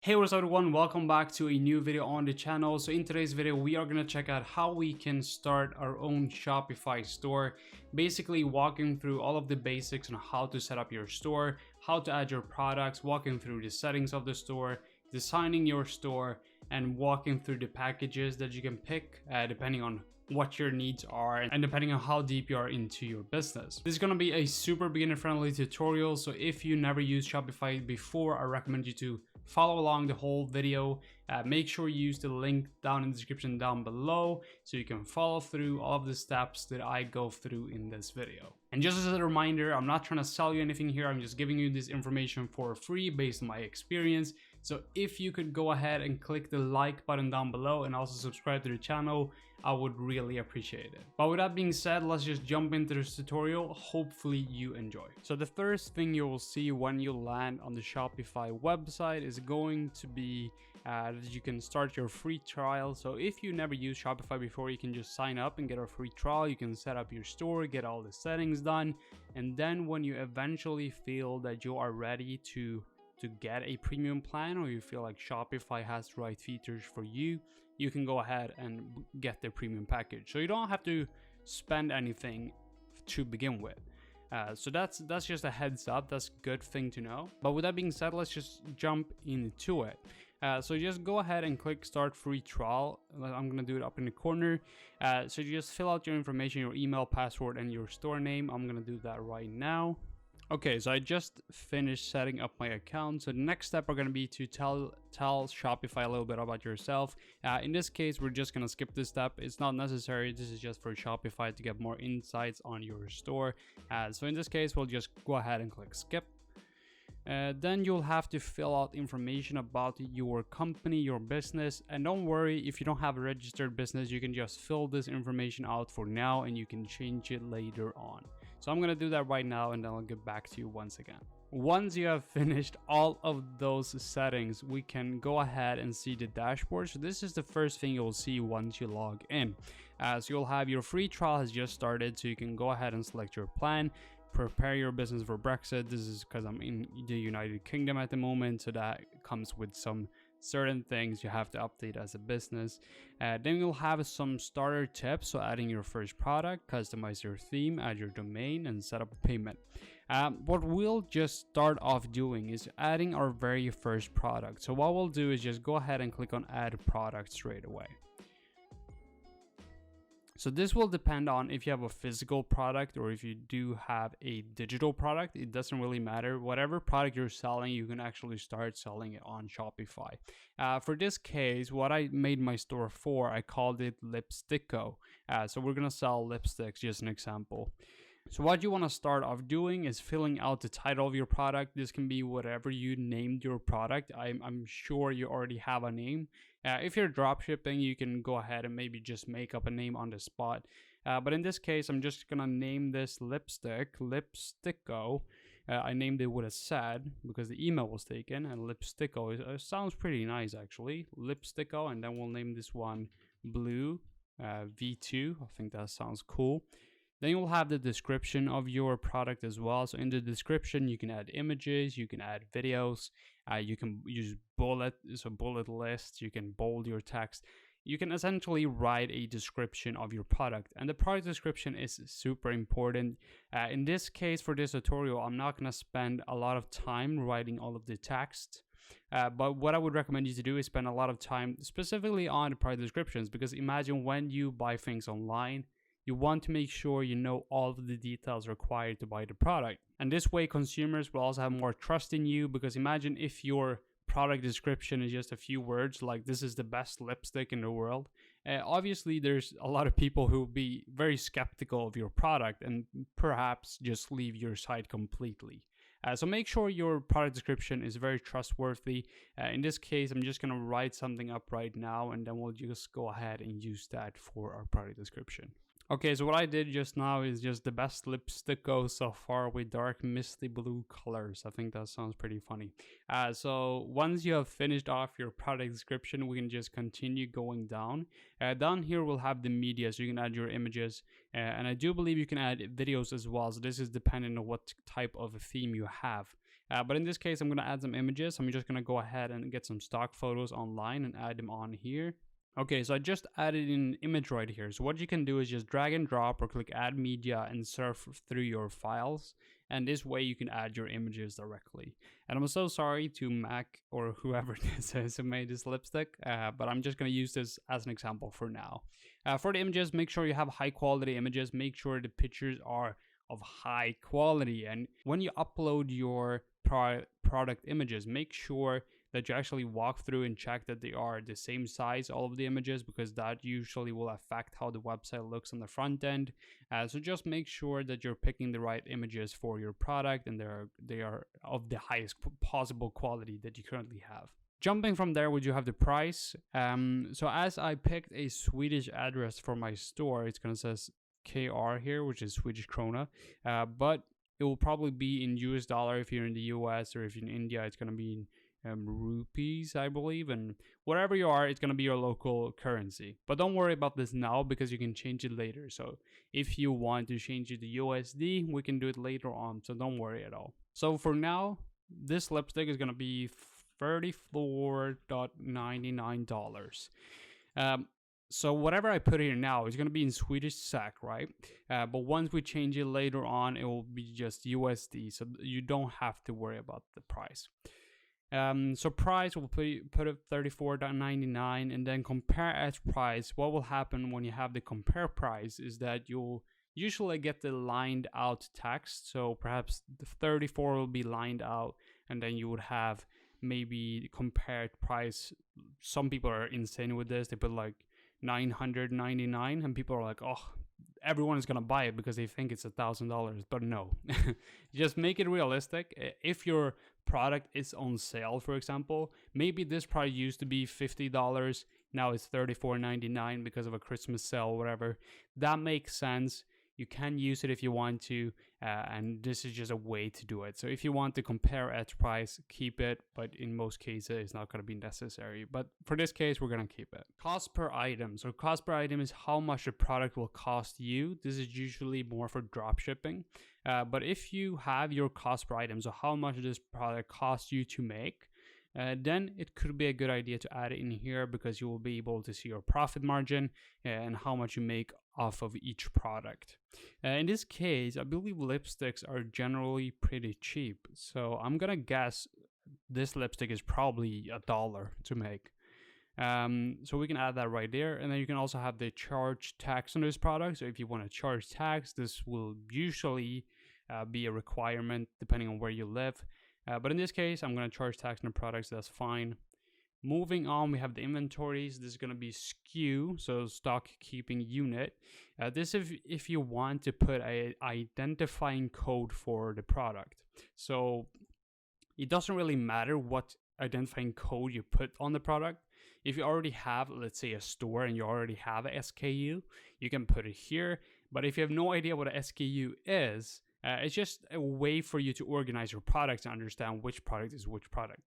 Hey, what's up everyone, welcome back to a new video on the channel. So in today's video we are going to check out how we can start our own Shopify store, basically walking through all of the basics on how to set up your store, how to add your products, walking through the settings of the store, designing your store, and walking through the packages that you can pick depending on what your needs are and depending on how deep you are into your business. This is going to be a super beginner friendly tutorial, so if you never used Shopify before, I recommend you to follow along the whole video. Make sure you use the link down in the description down below so you can follow through all of the steps that I go through in this video. And just as a reminder, I'm not trying to sell you anything here, I'm just giving you this information for free based on my experience. So if you could go ahead and click the like button down below and also subscribe to the channel, I would really appreciate it. But with that being said, let's just jump into this tutorial. Hopefully you enjoy. So the first thing you will see when you land on the Shopify website is going to be that you can start your free trial. So if you never used Shopify before, you can just sign up and get a free trial. You can set up your store, get all the settings done, and then when you eventually feel that you are ready to get a premium plan, or you feel like Shopify has the right features for you, you can go ahead and get the premium package. So you don't have to spend anything to begin with. So that's just a heads up. That's a good thing to know. But with that being said, let's just jump into it. So just go ahead and click start free trial. I'm gonna do it up in the corner. So you just fill out your information, your email, password, and your store name. I'm gonna do that right now. Okay, so I just finished setting up my account. So the next step are going to be to tell Shopify a little bit about yourself. In this case, we're just going to skip this step. It's not necessary. This is just for Shopify to get more insights on your store. So in this case, we'll just go ahead and click skip. Then you'll have to fill out information about your company, your business, and don't worry if you don't have a registered business, you can just fill this information out for now and you can change it later on. So I'm going to do that right now and then I'll get back to you once again. Once you have finished all of those settings, we can go ahead and see the dashboard. So this is the first thing you'll see once you log in. So you'll have your free trial has just started, so you can go ahead and select your plan. Prepare your business for Brexit. This is because I'm in the United Kingdom at the moment, so that comes with some certain things you have to update as a business. Then you'll have some starter tips, so adding your first product, customize your theme, add your domain, and set up a payment. What we'll just start off doing is adding our very first product. So what we'll do is just go ahead and click on add product straight away. So this will depend on if you have a physical product or if you do have a digital product. It doesn't really matter. Whatever product you're selling, you can actually start selling it on Shopify. For this case, what I made my store for, I called it Lipsticko. So we're going to sell lipsticks, just an example. So what you want to start off doing is filling out the title of your product. This can be whatever you named your product. I'm sure you already have a name. If you're dropshipping, you can go ahead and maybe just make up a name on the spot. But in this case, I'm just going to name this lipstick, Lipsticko. I named it with a sad because the email was taken, and Lipsticko sounds pretty nice actually. Lipsticko, and then we'll name this one Blue V2. I think that sounds cool. Then you'll have the description of your product as well. So in the description, you can add images, you can add videos, you can use bullet lists, you can bold your text. You can essentially write a description of your product, and the product description is super important. In this case, for this tutorial, I'm not going to spend a lot of time writing all of the text. But what I would recommend you to do is spend a lot of time specifically on the product descriptions, because imagine when you buy things online, you want to make sure you know all of the details required to buy the product. And this way consumers will also have more trust in you, because imagine if your product description is just a few words like this is the best lipstick in the world. Obviously there's a lot of people who will be very skeptical of your product and perhaps just leave your site completely. So make sure your product description is very trustworthy. In this case, I'm just going to write something up right now, and then we'll just go ahead and use that for our product description. Okay, so what I did just now is just the best Lipsticko so far with dark misty blue colors. I think that sounds pretty funny. So once you have finished off your product description, we can just continue going down. Down here we'll have the media, so you can add your images, and I do believe you can add videos as well. So this is dependent on what type of theme you have. But in this case, I'm going to add some images. I'm just going to go ahead and get some stock photos online and add them on here. Okay, so I just added an image right here. So what you can do is just drag and drop or click add media and surf through your files. And this way you can add your images directly. And I'm so sorry to Mac or whoever this is who made this lipstick, but I'm just going to use this as an example for now. For the images, make sure you have high quality images. Make sure the pictures are of high quality. And when you upload your product images, make sure that you actually walk through and check that they are the same size, all of the images, because that usually will affect how the website looks on the front end. So just make sure that you're picking the right images for your product and they are of the highest possible quality that you currently have. Jumping from there, would you have the price? So as I picked a Swedish address for my store, it's going to say KR here, which is Swedish krona, but it will probably be in US dollar if you're in the US, or if you're in India, it's going to be in rupees, I believe, and wherever you are, it's going to be your local currency. But don't worry about this now because you can change it later. So if you want to change it to USD, we can do it later on, so don't worry at all. So for now, this lipstick is going to be $34.99. So whatever I put here now is going to be in Swedish SEK, right? But once we change it later on, it will be just USD, so you don't have to worry about the price. So price, we'll put it $34.99, and then compare as price. What will happen when you have the compare price is that you'll usually get the lined out text. So perhaps the 34 will be lined out, and then you would have maybe compared price. Some people are insane with this. They put like $999, and people are like, oh, everyone is gonna buy it because they think it's $1,000. But no, just make it realistic. If your product is on sale, for example, maybe this price used to be $50, now it's $34.99 because of a Christmas sale, whatever. That makes sense. You can use it if you want to, and this is just a way to do it. So if you want to compare at price, keep it, but in most cases, it's not going to be necessary. But for this case, we're going to keep it. Cost per item. So cost per item is how much the product will cost you. This is usually more for drop shipping. But if you have your cost per item, so how much this product costs you to make, then it could be a good idea to add it in here because you will be able to see your profit margin and how much you make off of each product. In this case, I believe lipsticks are generally pretty cheap. So I'm gonna guess this lipstick is probably $1 to make. So we can add that right there. And then you can also have the charge tax on this product. So if you want to charge tax, this will usually be a requirement depending on where you live. But in this case, I'm going to charge tax on the products. So that's fine. Moving on, we have the inventories. This is going to be SKU, so stock keeping unit. This is if you want to put a identifying code for the product. So it doesn't really matter what identifying code you put on the product. If you already have, let's say, a store and you already have a SKU, you can put it here. But if you have no idea what a SKU is, it's just a way for you to organize your products and understand which product is which product.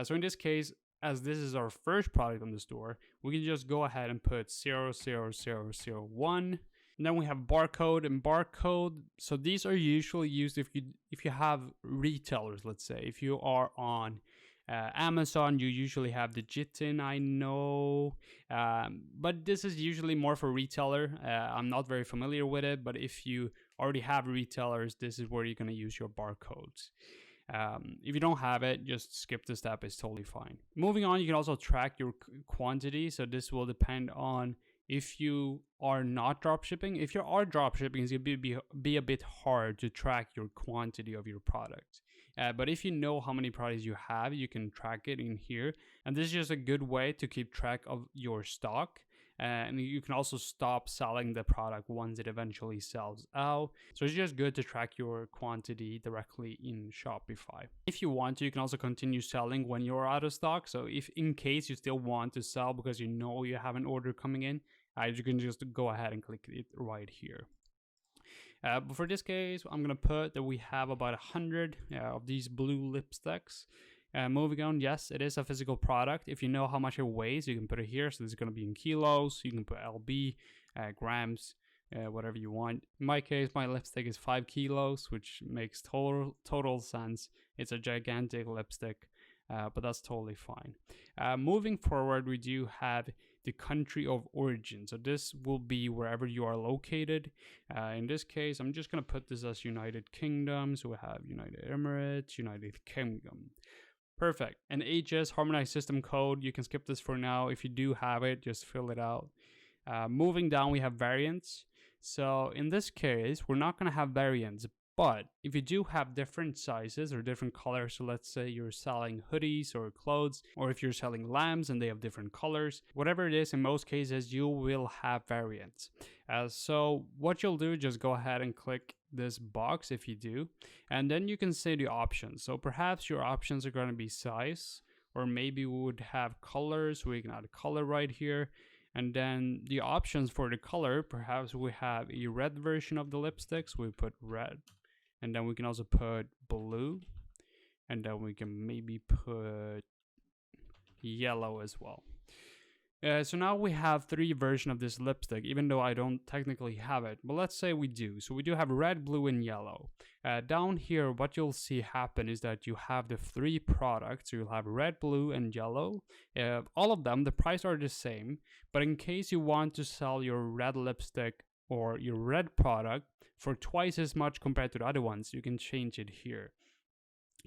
So in this case, as this is our first product on the store, we can just go ahead and put 00001. And then we have barcode and barcode. So these are usually used if you have retailers, let's say. If you are on Amazon, you usually have the JITIN, I know. But this is usually more for retailer. I'm not very familiar with it, but if you already have retailers, this is where you're going to use your barcodes. If you don't have it, just skip the step. It's totally fine. Moving on, you can also track your quantity. So this will depend on if you are not drop shipping. If you are drop shipping, it's going to be a bit hard to track your quantity of your product. But if you know how many products you have, you can track it in here. And this is just a good way to keep track of your stock. And you can also stop selling the product once it eventually sells out. So it's just good to track your quantity directly in Shopify. If you want to, you can also continue selling when you're out of stock. So if in case you still want to sell because you know you have an order coming in, you can just go ahead and click it right here. But for this case, I'm going to put that we have about 100 of these blue lipsticks. Moving on, yes, it is a physical product. If you know how much it weighs, you can put it here. So this is going to be in kilos. You can put lb, grams, whatever you want. In my case, my lipstick is 5 kilos, which makes total sense. It's a gigantic lipstick, but that's totally fine. Moving forward, we do have the country of origin. So this will be wherever you are located. In this case, I'm just going to put this as United Kingdom. So we have United Emirates, United Kingdom. Perfect. And HS, harmonized system code. You can skip this for now. If you do have it, just fill it out. Moving down, we have variants. So in this case, we're not going to have variants, but if you do have different sizes or different colors, so let's say you're selling hoodies or clothes, or if you're selling lamps and they have different colors, whatever it is, in most cases, you will have variants. So what you'll do, just go ahead and click this box if you do, and then you can say the options. So perhaps your options are going to be size, or maybe we would have colors. We can add a color right here. And then the options for the color, perhaps we have a red version of the lipsticks. We put red. And then we can also put blue. And then we can maybe put yellow as well. So now we have 3 versions of this lipstick, even though I don't technically have it. But let's say we do. So we do have red, blue, and yellow. Down here, what you'll see happen is that you have the 3 products. So you'll have red, blue, and yellow. All of them, the price are the same. But in case you want to sell your red lipstick or your red product for twice as much compared to the other ones, you can change it here.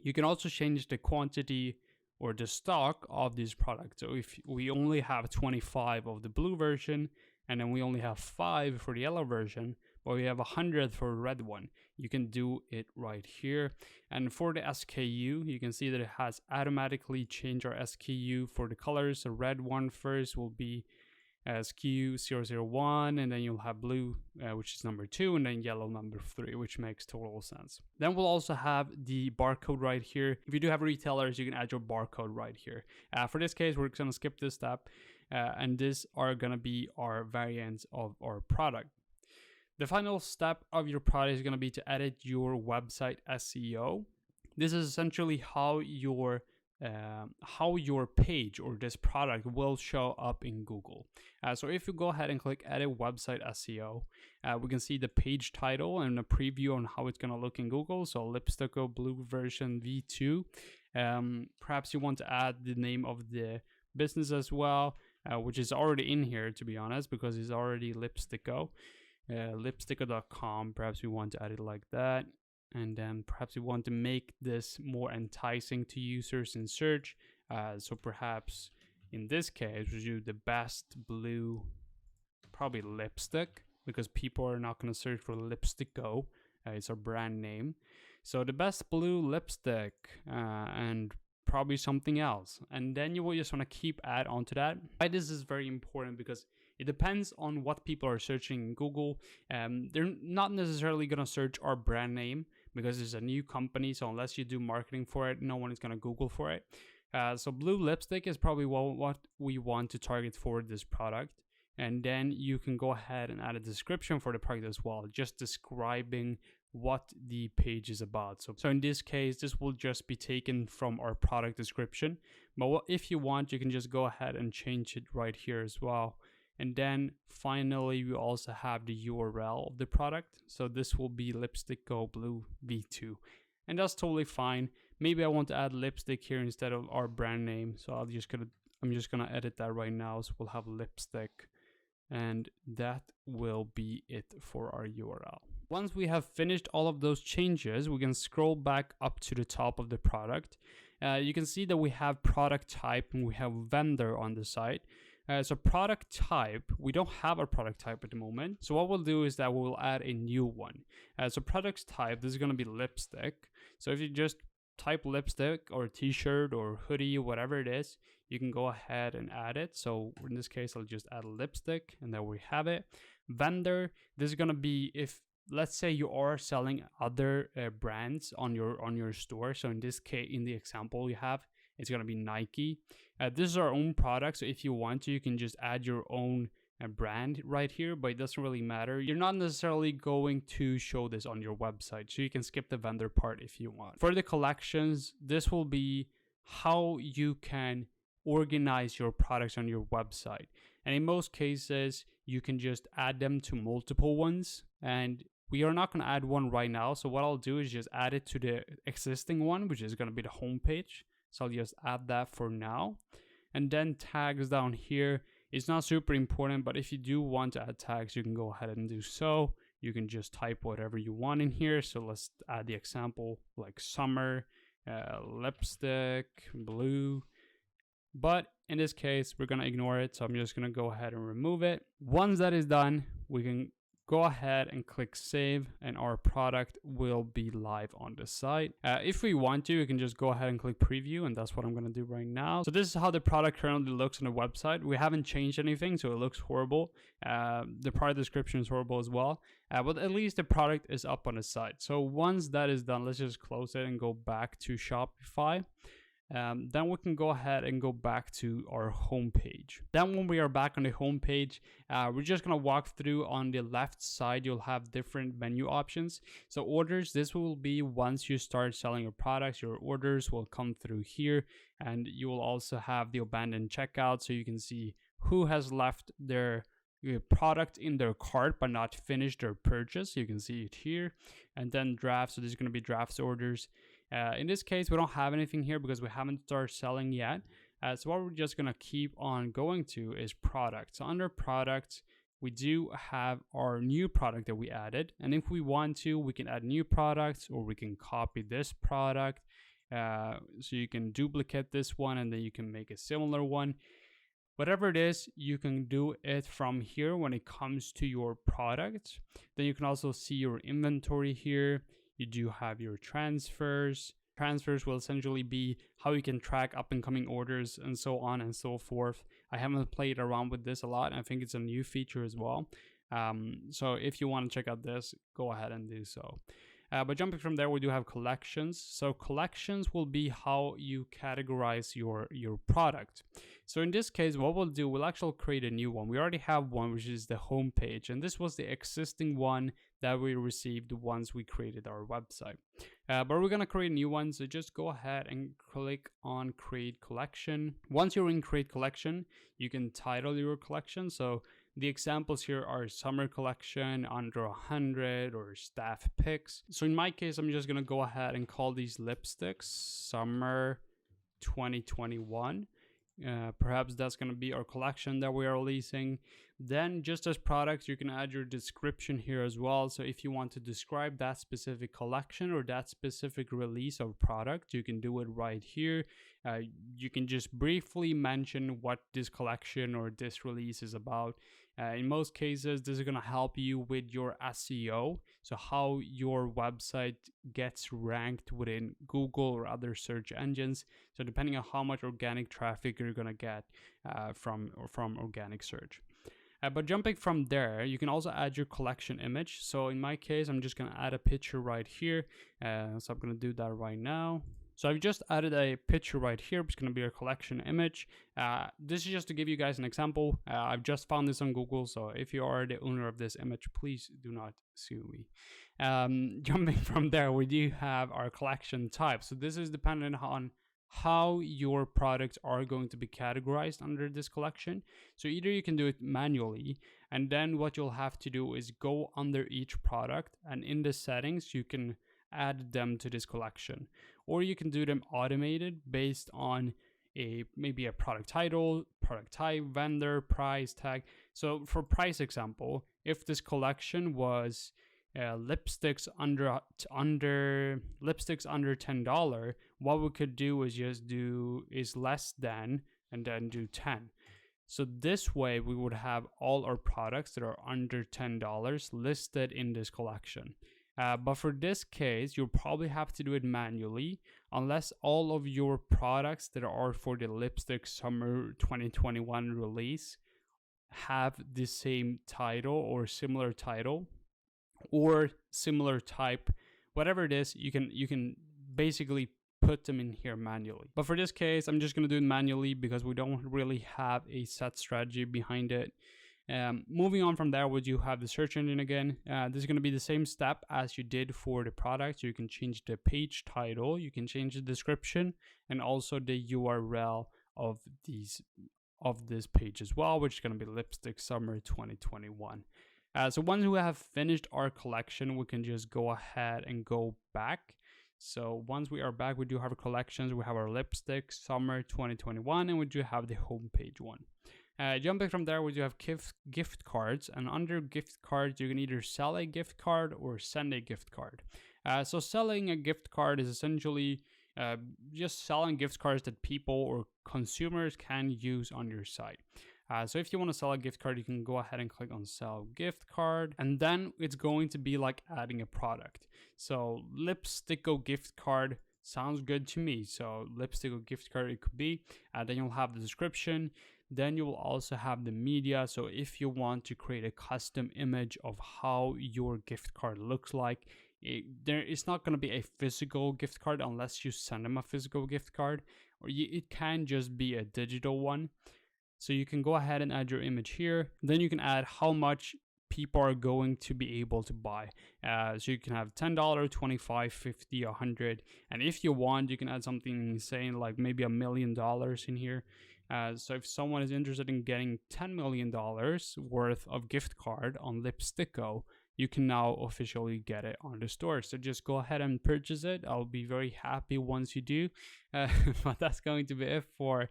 You can also change the quantity or the stock of these products. So if we only have 25 of the blue version, and then we only have 5 for the yellow version, but we have 100 for the red one, you can do it right here. And for the SKU, you can see that it has automatically changed our SKU for the colors. The red one first will be SKU 001, and then you'll have blue, which is number 2, and then yellow number 3, which makes total sense. Then we'll also have the barcode right here. If you do have retailers, you can add your barcode right here. For this case, we're going to skip this step, and these are going to be our variants of our product. The final step of your product is going to be to edit your website SEO. This is essentially how your page or this product will show up in Google. So if you go ahead and click edit website SEO, we can see the page title and a preview on how it's going to look in Google. So Lipsticko Blue version V2. Perhaps you want to add the name of the business as well, which is already in here, to be honest, because it's already Lipsticko. Lipsticko.com. Perhaps we want to add it like that. And then perhaps we want to make this more enticing to users in search. So perhaps in this case, we do the best blue, probably lipstick, because people are not going to search for Lipsticko. It's our brand name. So the best blue lipstick and probably something else. And then you will just want to keep add on to that. Why this is very important, because it depends on what people are searching in Google. They're not necessarily going to search our brand name, because it's a new company, so unless you do marketing for it, no one is going to Google for it. So blue lipstick is probably what we want to target for this product. And then you can go ahead and add a description for the product as well, just describing what the page is about. So in this case, this will just be taken from our product description. But if you want, you can just go ahead and change it right here as well. And then finally, we also have the URL of the product. So this will be Lipsticko Blue V2. And that's totally fine. Maybe I want to add lipstick here instead of our brand name. So I'm just gonna edit that right now. So we'll have lipstick. And that will be it for our URL. Once we have finished all of those changes, we can scroll back up to the top of the product. You can see that we have product type and we have vendor on the site. So product type, we don't have a product type at the moment. So what we'll do is that we'll add a new one. So product type, this is going to be lipstick. So if you just type lipstick or t-shirt or hoodie, whatever it is, you can go ahead and add it. So in this case, I'll just add a lipstick and there we have it. Vendor, this is going to be if, let's say you are selling other brands on your store. So in this case, in the example we have, it's going to be Nike. This is our own product. So if you want to, you can just add your own brand right here, but it doesn't really matter. You're not necessarily going to show this on your website. So you can skip the vendor part if you want. For the collections, this will be how you can organize your products on your website. And in most cases, you can just add them to multiple ones, and we are not going to add one right now. So what I'll do is just add it to the existing one, which is going to be the home page. So I'll just add that for now. And then tags down here, it's not super important, but if you do want to add tags, you can go ahead and do so. You can just type whatever you want in here. So let's add the example like summer, lipstick, blue. But in this case, we're going to ignore it. So I'm just going to go ahead and remove it. Once that is done, we can go ahead and click save, and our product will be live on the site. If we want to, you can just go ahead and click preview, and that's what I'm going to do right now. So this is how the product currently looks on the website. We haven't changed anything, so it looks horrible. The product description is horrible as well, but at least the product is up on the site. So once that is done, let's just close it and go back to Shopify. Then we can go ahead and go back to our home page. Then when we are back on the home page, we're just going to walk through. On the left side, you'll have different menu options. So orders, this will be once you start selling your products, your orders will come through here, and you will also have the abandoned checkout, so you can see who has left their product in their cart but not finished their purchase. You can see it here. And then drafts, so this is going to be drafts orders. In this case, we don't have anything here because we haven't started selling yet. So what we're just going to keep on going to is products. So under products, we do have our new product that we added. And if we want to, we can add new products, or we can copy this product. So you can duplicate this one, and then you can make a similar one. Whatever it is, you can do it from here when it comes to your product. Then you can also see your inventory here. You do have your transfers. Transfers will essentially be how you can track up and coming orders and so on and so forth. I haven't played around with this a lot. I think it's a new feature as well. So if you want to check out this, go ahead and do so. But jumping from there, we do have collections. So collections will be how you categorize your product. So in this case, what we'll do, we'll actually create a new one. We already have one, which is the home page. And this was the existing one that we received once we created our website. But we're going to create a new one. So just go ahead and click on create collection. Once you're in create collection, you can title your collection. So the examples here are summer collection, under 100, or staff picks. So in my case, I'm just going to go ahead and call these lipsticks summer 2021. Perhaps that's going to be our collection that we are releasing. Then just as products, you can add your description here as well. So if you want to describe that specific collection or that specific release of product, you can do it right here. You can just briefly mention what this collection or this release is about. In most cases, this is going to help you with your SEO. So how your website gets ranked within Google or other search engines. So depending on how much organic traffic you're going to get from organic search. But jumping from there, you can also add your collection image. So in my case, I'm just going to add a picture right here. So I'm going to do that right now. So I've just added a picture right here. It's going to be a collection image. This is just to give you guys an example. I've just found this on Google. So if you are the owner of this image, please do not sue me. Jumping from there, we do have our collection type. So this is dependent on how your products are going to be categorized under this collection. So either you can do it manually, and then what you'll have to do is go under each product, and in the settings, you can add them to this collection. Or you can do them automated based on maybe a product title, product type, vendor, price tag. So for price example, if this collection was lipsticks under $10, what we could do is just do is less than and then do 10. So this way we would have all our products that are under $10 listed in this collection. But for this case, you'll probably have to do it manually unless all of your products that are for the lipstick summer 2021 release have the same title or similar title or similar type. Whatever it is, you can basically put them in here manually. But for this case, I'm just going to do it manually because we don't really have a set strategy behind it. Moving on from there, we do have the search engine again. This is going to be the same step as you did for the product. You can change the page title, you can change the description, and also the URL of of this page as well, which is going to be Lipstick Summer 2021. So once we have finished our collection, we can just go ahead and go back. So once we are back, we do have our collections. We have our Lipstick Summer 2021, and we do have the homepage one. Jumping from there, we do have gift cards, and under gift cards, you can either sell a gift card or send a gift card. So selling a gift card is essentially just selling gift cards that people or consumers can use on your site. So if you want to sell a gift card, you can go ahead and click on sell gift card, and then it's going to be like adding a product. So Lipsticko gift card sounds good to me. So Lipsticko gift card it could be. Then you'll have the description. Then you will also have the media. So if you want to create a custom image of how your gift card looks like, it's not going to be a physical gift card unless you send them a physical gift card, or it can just be a digital one. So you can go ahead and add your image here. Then you can add how much people are going to be able to buy. So you can have $10, $25, $50, $100. And if you want, you can add something insane like maybe $1 million in here. So if someone is interested in getting $10 million worth of gift card on Lipsticko, you can now officially get it on the store. So just go ahead and purchase it. I'll be very happy once you do. But that's going to be it for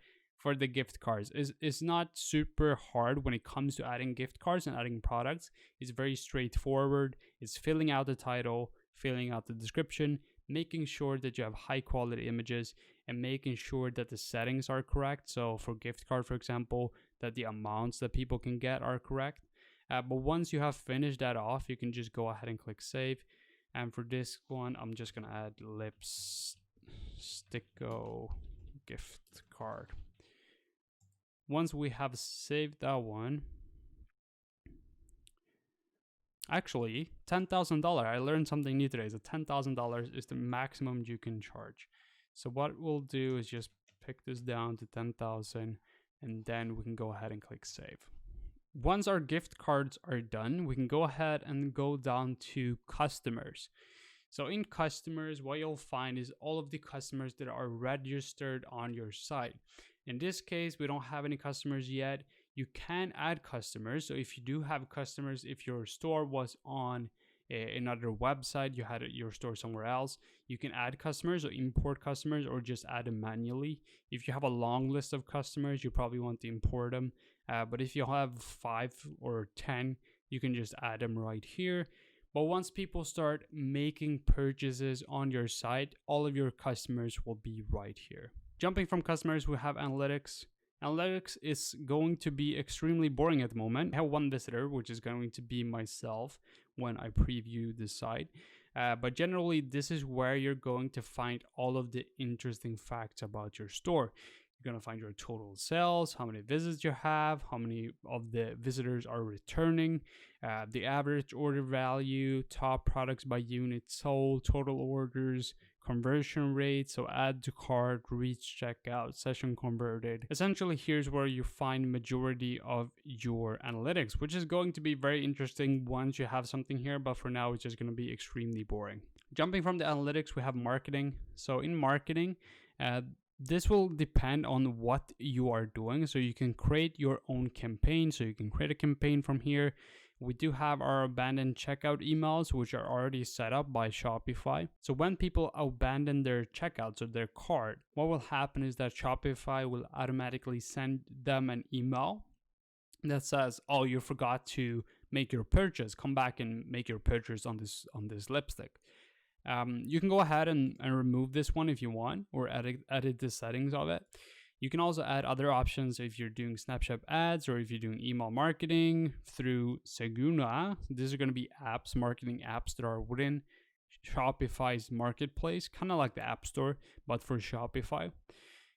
the gift cards. It's not super hard when it comes to adding gift cards and adding products. It's very straightforward. It's filling out the title, filling out the description, making sure that you have high quality images, and making sure that the settings are correct. So for gift card, for example, that the amounts that people can get are correct. But once you have finished that off, you can just go ahead and click save. And for this one, I'm just gonna add Lipsticko gift card. Once we have saved that one, actually $10,000. I learned something new today. So $10,000 is the maximum you can charge. So what we'll do is just pick this down to 10,000, and then we can go ahead and click save. Once our gift cards are done, we can go ahead and go down to customers. So in customers, what you'll find is all of the customers that are registered on your site. In this case, we don't have any customers yet. You can add customers. So if you do have customers, if your store was on another website, you had your store somewhere else, you can add customers or import customers or just add them manually. If you have a long list of customers, you probably want to import them. But if you have 5 or 10, you can just add them right here. But once people start making purchases on your site, all of your customers will be right here. Jumping from customers, we have analytics. Analytics is going to be extremely boring at the moment. I have one visitor, which is going to be myself when I preview the site. But generally, this is where you're going to find all of the interesting facts about your store. You're going to find your total sales, how many visits you have, how many of the visitors are returning, the average order value, top products by unit sold, total orders, conversion rate, so add to cart, reach checkout, session converted. Essentially, here's where you find majority of your analytics, which is going to be very interesting once you have something here, but for now, it's just going to be extremely boring. Jumping from the analytics, we have marketing. So in marketing, this will depend on what you are doing. So you can create your own campaign. So you can create a campaign from here. We do have our abandoned checkout emails, which are already set up by Shopify. So when people abandon their checkouts or their cart, what will happen is that Shopify will automatically send them an email that says, oh, you forgot to make your purchase. Come back and make your purchase on this lipstick. You can go ahead and remove this one if you want, or edit the settings of it. You can also add other options if you're doing Snapchat ads or if you're doing email marketing through Seguna. These are going to be apps, marketing apps that are within Shopify's marketplace, kind of like the App Store, but for Shopify.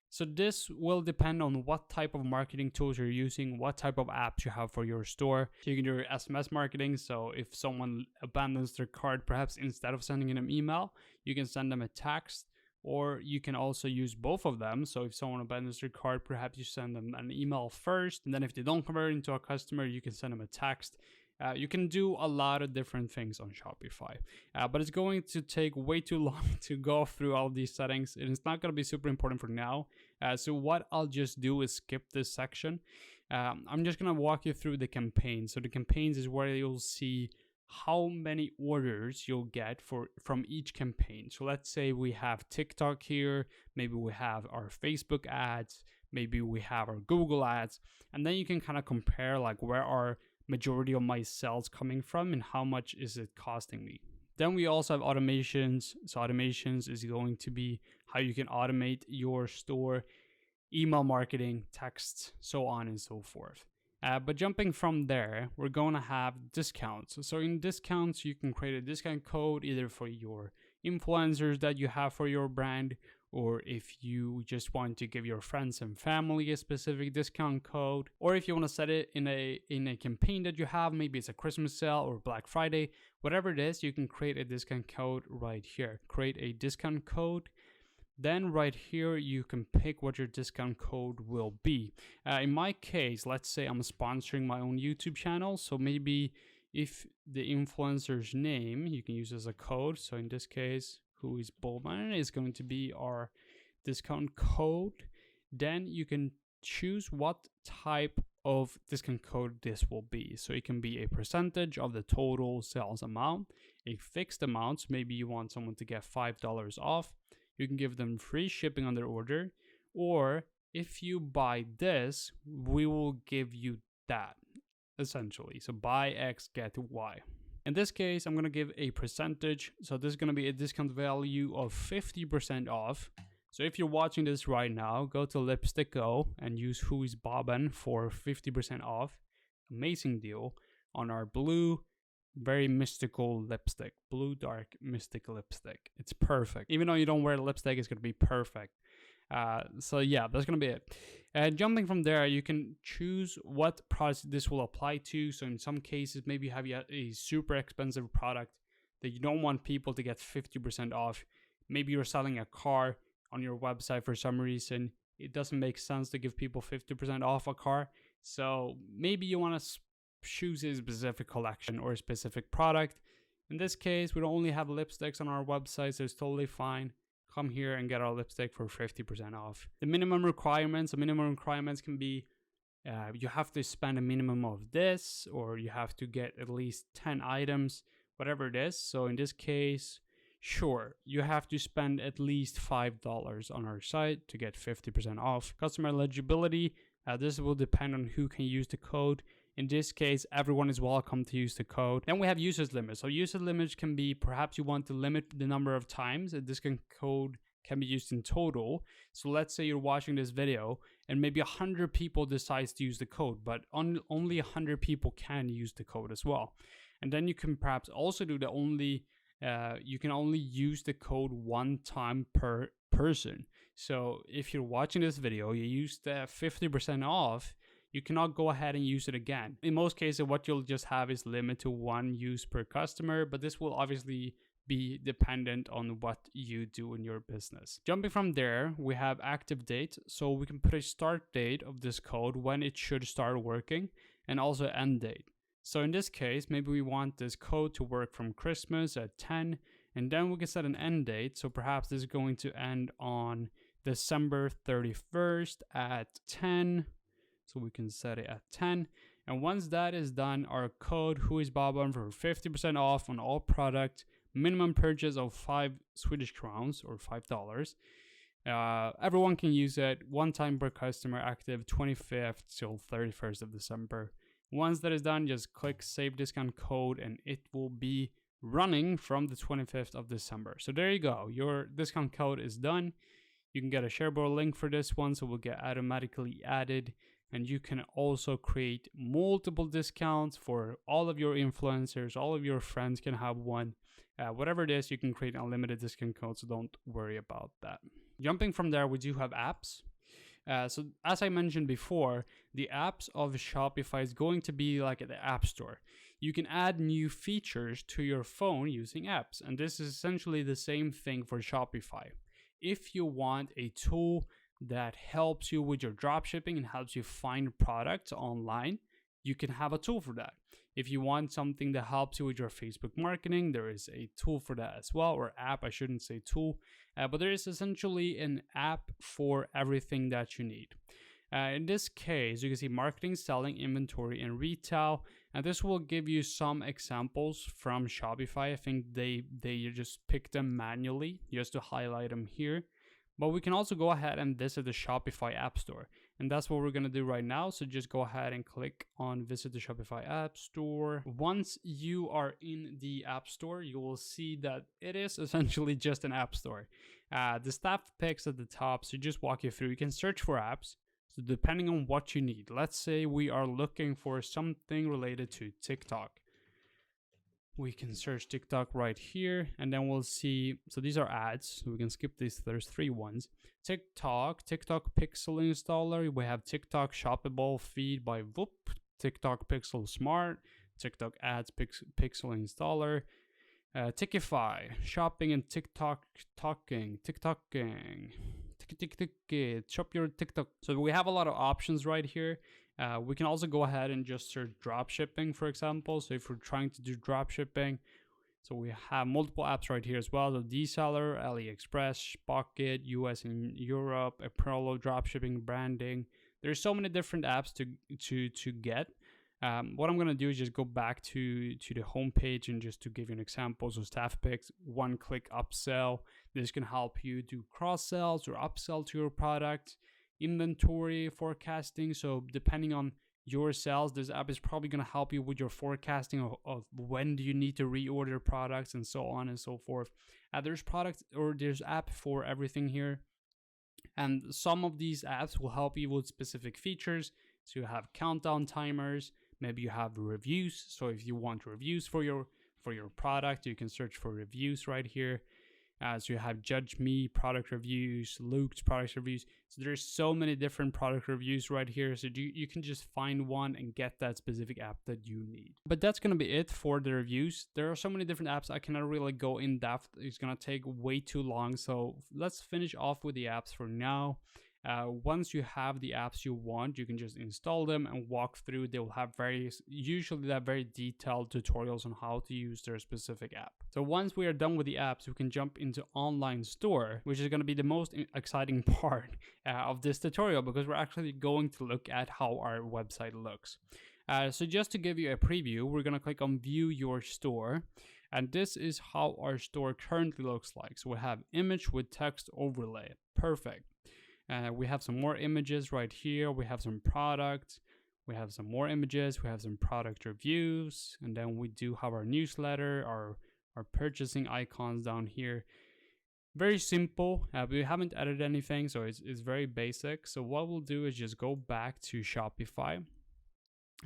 So this will depend on what type of marketing tools you're using, what type of apps you have for your store. So you can do SMS marketing. So if someone abandons their cart, perhaps instead of sending them an email, you can send them a text, or you can also use both of them. So if someone abandons their cart, perhaps you send them an email first, and then if they don't convert into a customer, you can send them a text You can do a lot of different things on Shopify, but it's going to take way too long to go through all these settings, and it's not going to be super important for now. So what I'll just do is skip this section. I'm just going to walk you through the campaigns. So the campaigns is where you'll see how many orders you'll get from each campaign. So let's say we have TikTok here, maybe we have our Facebook ads, maybe we have our Google ads, and then you can kind of compare like where are majority of my sales coming from and how much is it costing me. Then we also have automations. So automations is going to be how you can automate your store, email marketing, texts, so on and so forth. But jumping from there, we're going to have discounts. So in discounts, you can create a discount code either for your influencers that you have for your brand, or if you just want to give your friends and family a specific discount code, or if you want to set it in a campaign that you have, maybe it's a Christmas sale or Black Friday, whatever it is, you can create a discount code right here. Create a discount code. Then right here, you can pick what your discount code will be. In my case, let's say I'm sponsoring my own YouTube channel. So maybe if the influencer's name, you can use as a code. So in this case, who is Bowman is going to be our discount code. Then you can choose what type of discount code this will be. So it can be a percentage of the total sales amount, a fixed amount. So maybe you want someone to get $5 off. You can give them free shipping on their order, or if you buy this, we will give you that, essentially. So buy X, get Y. In this case, I'm going to give a percentage. So this is going to be a discount value of 50% off. So if you're watching this right now, go to Lipstick Go and use Who is Bobbin for 50% off. Amazing deal on our blue, very mystical lipstick, blue dark mystic lipstick. It's perfect. Even though you don't wear lipstick, it's going to be perfect. So yeah, that's going to be it. And jumping from there, you can choose what products this will apply to. So in some cases, maybe you have a super expensive product that you don't want people to get 50% off. Maybe you're selling a car on your website for some reason. It doesn't make sense to give people 50% off a car. So maybe you want to choose a specific collection or a specific product. In this case, we don't only have lipsticks on our website, so it's totally fine. Come here and get our lipstick for 50% off. The minimum requirements can be you have to spend a minimum of this, or you have to get at least 10 items, whatever it is. So in this case, sure, you have to spend at least $5 on our site to get 50% off. Customer eligibility, this will depend on who can use the code. In this case, everyone is welcome to use the code. Then we have usage limits. So usage limits can be, perhaps you want to limit the number of times a discount code can be used in total. So let's say you're watching this video and maybe 100 people decides to use the code, but only 100 people can use the code as well. And then you can perhaps also do you can only use the code one time per person. So if you're watching this video, you use the 50% off, you cannot go ahead and use it again. In most cases, what you'll just have is limit to one use per customer, but this will obviously be dependent on what you do in your business. Jumping from there, we have active date. So we can put a start date of this code, when it should start working, and also end date. So in this case, maybe we want this code to work from Christmas at 10, and then we can set an end date. So perhaps this is going to end on December 31st at 10. So we can set it at 10. And once that is done, our code, Who is Bobbin, for 50% off on all product, minimum purchase of 5 Swedish crowns or $5. Everyone can use it, one time per customer, active 25th till 31st of December. Once that is done, just click save discount code and it will be running from the 25th of December. So there you go. Your discount code is done. You can get a Shareable link for this one, so it will get automatically added. And you can also create multiple discounts for all of your influencers. All of your friends can have one. Whatever it is, you can create unlimited discount codes, so don't worry about that. Jumping from there, we do have apps. So as I mentioned before, the apps of Shopify is going to be like the App Store. You can add new features to your phone using apps. And this is essentially the same thing for Shopify. If you want a tool that helps you with your dropshipping and helps you find products online, you can have a tool for that. If you want something that helps you with your Facebook marketing, there is a tool for that as well, or app, I shouldn't say tool, but there is essentially an app for everything that you need. In this case, you can see marketing, selling, inventory, and retail. And this will give you some examples from Shopify. I think they just pick them manually just to highlight them here. But we can also go ahead and visit the Shopify App Store. And that's what we're going to do right now. So just go ahead and click on visit the Shopify App Store. Once you are in the App Store, you will see that it is essentially just an App Store. The staff picks at the top, so just walk you through. You can search for apps. So depending on what you need, let's say we are looking for something related to TikTok. We can search TikTok right here, and then we'll see. So these are ads, so we can skip these. There's 3 ones. TikTok Pixel Installer. We have TikTok Shoppable Feed by Whoop, TikTok Pixel Smart, TikTok Ads Pixel Installer, Tickify, Shopping and TikToking. Shop your TikTok. So we have a lot of options right here. We can also go ahead and just search dropshipping, for example. So if we're trying to do dropshipping, so we have multiple apps right here as well. So Dseller, AliExpress, Pocket, US and Europe, Apollo dropshipping, branding. There's so many different apps to get. What I'm gonna do is just go back to the home page and just to give you an example. So staff picks, one-click upsell. This can help you do cross-sells or upsell to your product. Inventory forecasting. So depending on your sales, this app is probably gonna help you with your forecasting of when do you need to reorder products and so on and so forth. There's products or there's app for everything here. And some of these apps will help you with specific features. So you have countdown timers. Maybe you have reviews. So if you want reviews for your product, you can search for reviews right here. So you have Judge Me product reviews, Luke's product reviews. So there's so many different product reviews right here. So you can just find one and get that specific app that you need. But that's going to be it for the reviews. There are so many different apps. I cannot really go in depth. It's going to take way too long. So let's finish off with the apps for now. Once you have the apps you want, you can just install them and walk through. They will have very detailed tutorials on how to use their specific app. So once we are done with the apps, we can jump into online store, which is going to be the most exciting part of this tutorial, because we're actually going to look at how our website looks. So just to give you a preview, we're going to click on view your store. And this is how our store currently looks like. So we have image with text overlay. Perfect. We have some more images right here. We have some products. We have some more images. We have some product reviews. And then we do have our newsletter, our purchasing icons down here. Very simple. We haven't added anything, so it's very basic. So what we'll do is just go back to Shopify.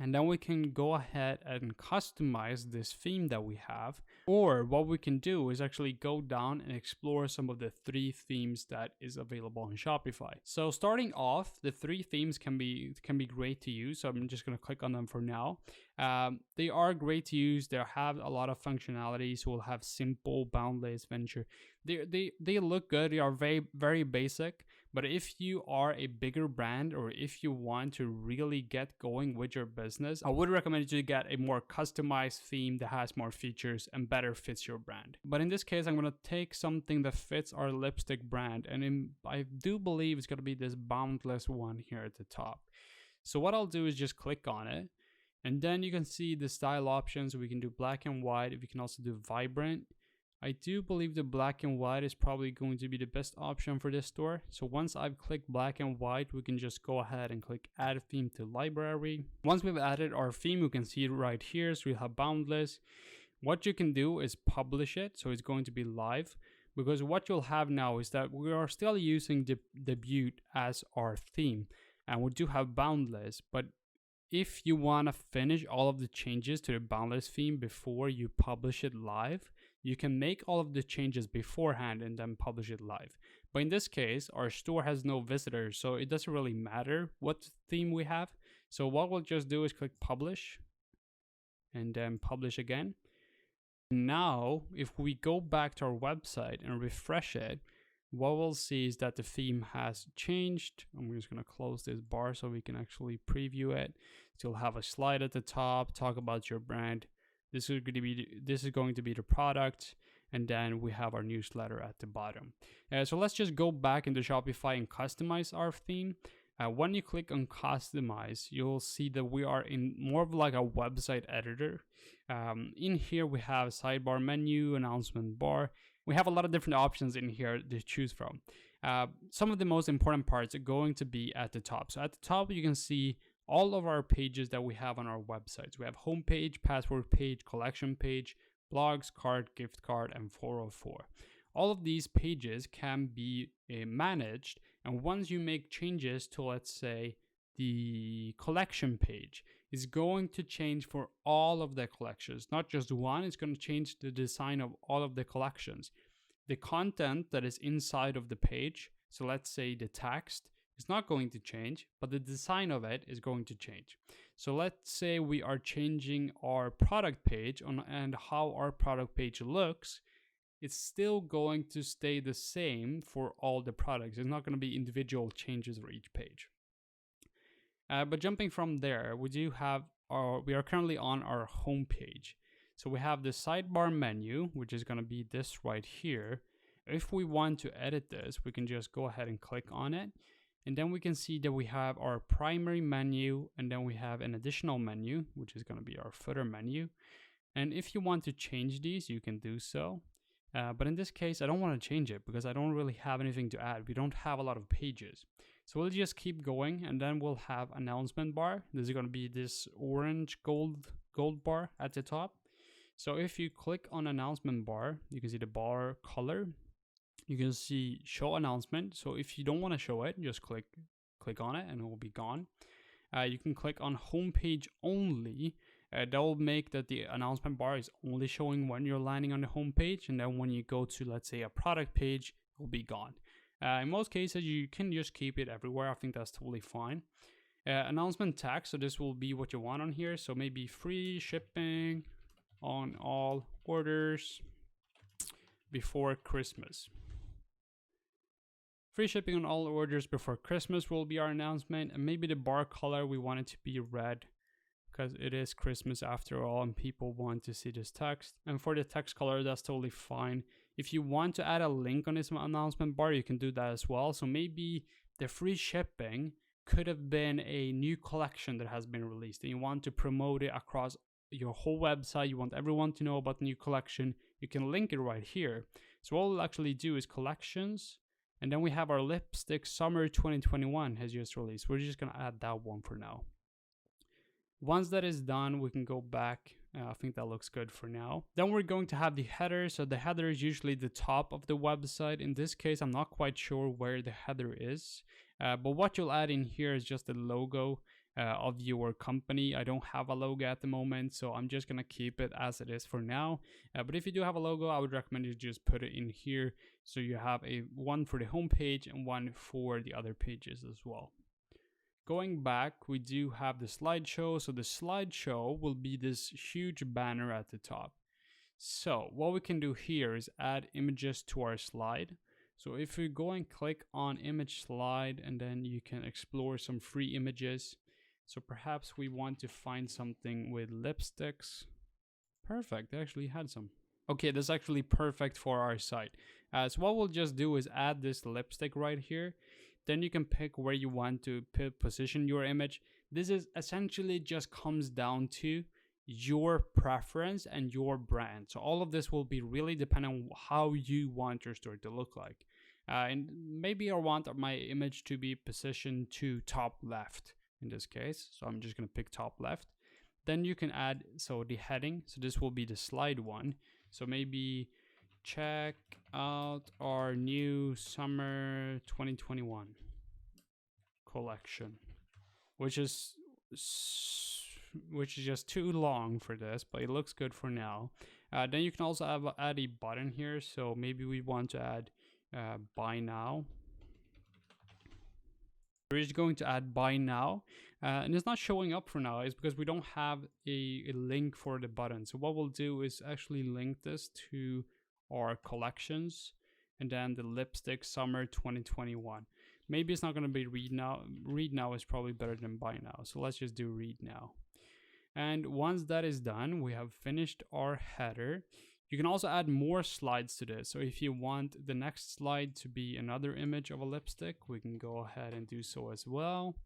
And then we can go ahead and customize this theme that we have. Or what we can do is actually go down and explore some of the 3 themes that is available on Shopify. So starting off, the 3 themes can be great to use. So I'm just going to click on them for now. They are great to use. They have a lot of functionality. So we'll have simple, boundless, venture. They look good. They are very, very basic. But if you are a bigger brand, or if you want to really get going with your business, I would recommend you to get a more customized theme that has more features and better fits your brand. But in this case, I'm going to take something that fits our lipstick brand. And I do believe it's going to be this boundless one here at the top. So what I'll do is just click on it. And then you can see the style options. We can do black and white. We can also do vibrant. I do believe the black and white is probably going to be the best option for this store. So once I've clicked black and white, we can just go ahead and click add theme to library. Once we've added our theme, we can see it right here. So we have boundless. What you can do is publish it. So it's going to be live, because what you'll have now is that we are still using debut as our theme, and we do have boundless. But if you want to finish all of the changes to the boundless theme before you publish it live, you can make all of the changes beforehand and then publish it live. But in this case, our store has no visitors, so it doesn't really matter what theme we have. So what we'll just do is click publish and then publish again. Now, if we go back to our website and refresh it, what we'll see is that the theme has changed. I'm just going to close this bar so we can actually preview it. So you'll have a slide at the top, talk about your brand. This is going to be the product, and then we have our newsletter at the bottom. So let's just go back into Shopify and customize our theme. When you click on customize, you'll see that we are in more of like a website editor. In here we have sidebar menu, announcement bar. We have a lot of different options in here to choose from. Some of the most important parts are going to be at the top. So at the top, you can see all of our pages that we have on our websites. We have homepage, password page, collection page, blogs, card, gift card, and 404. All of these pages can be managed, and once you make changes to, let's say, the collection page, is going to change for all of the collections, not just one. It's going to change the design of all of the collections. The content that is inside of the page, so let's say the text, is not going to change, but the design of it is going to change. So let's say we are changing our product page and how our product page looks. It's still going to stay the same for all the products. It's not going to be individual changes for each page. But jumping from there, we are currently on our home page. So we have the sidebar menu, which is going to be this right here. If we want to edit this, we can just go ahead and click on it. And then we can see that we have our primary menu, and then we have an additional menu, which is going to be our footer menu. And if you want to change these, you can do so. But in this case, I don't want to change it because I don't really have anything to add. We don't have a lot of pages. So we'll just keep going, and then we'll have announcement bar. This is going to be this orange gold bar at the top. So if you click on announcement bar, you can see the bar color. You can see show announcement. So if you don't want to show it, just click on it and it will be gone. You can click on homepage only. That will make that the announcement bar is only showing when you're landing on the homepage, and then when you go to, let's say, a product page, it will be gone. In most cases, you can just keep it everywhere. I think that's totally fine. Announcement text, so this will be what you want on here. So maybe free shipping on all orders before Christmas. Free shipping on all orders before Christmas will be our announcement. And maybe the bar color, we want it to be red because it is Christmas after all and people want to see this text. And for the text color, that's totally fine. If you want to add a link on this announcement bar, you can do that as well. So maybe the free shipping could have been a new collection that has been released and you want to promote it across your whole website. You want everyone to know about the new collection. You can link it right here. So what we'll actually do is collections. And then we have our lipstick summer 2021 has just released. We're just going to add that one for now. Once that is done, we can go back. I think that looks good for now. Then we're going to have the header. So the header is usually the top of the website. In this case, I'm not quite sure where the header is. But what you'll add in here is just the logo of your company. I don't have a logo at the moment, so I'm just going to keep it as it is for now. But if you do have a logo, I would recommend you just put it in here. So you have one for the homepage and one for the other pages as well. Going back, we do have the slideshow. So the slideshow will be this huge banner at the top. So what we can do here is add images to our slide. So if we go and click on image slide, and then you can explore some free images. So perhaps we want to find something with lipsticks. Perfect, they actually had some. Okay, that's actually perfect for our site. So what we'll just do is add this lipstick right here. Then you can pick where you want to position your image. This is essentially just comes down to your preference and your brand. So all of this will be really dependent on how you want your store to look like. And maybe I want my image to be positioned to top left in this case. So I'm just going to pick top left. Then you can add, so the heading. So this will be the slide one. So maybe check out our new summer 2021 collection, which is just too long for this, but it looks good for now. Then you can also add a button here. So maybe we want to add buy now. We're just going to add buy now, and it's not showing up for now. It's because we don't have a link for the button. So what we'll do is actually link this to our collections, and then the lipstick summer 2021. Maybe it's not going to be read now. Read now is probably better than buy now. So let's just do read now. And once that is done, we have finished our header. You can also add more slides to this. So if you want the next slide to be another image of a lipstick, we can go ahead and do so as well.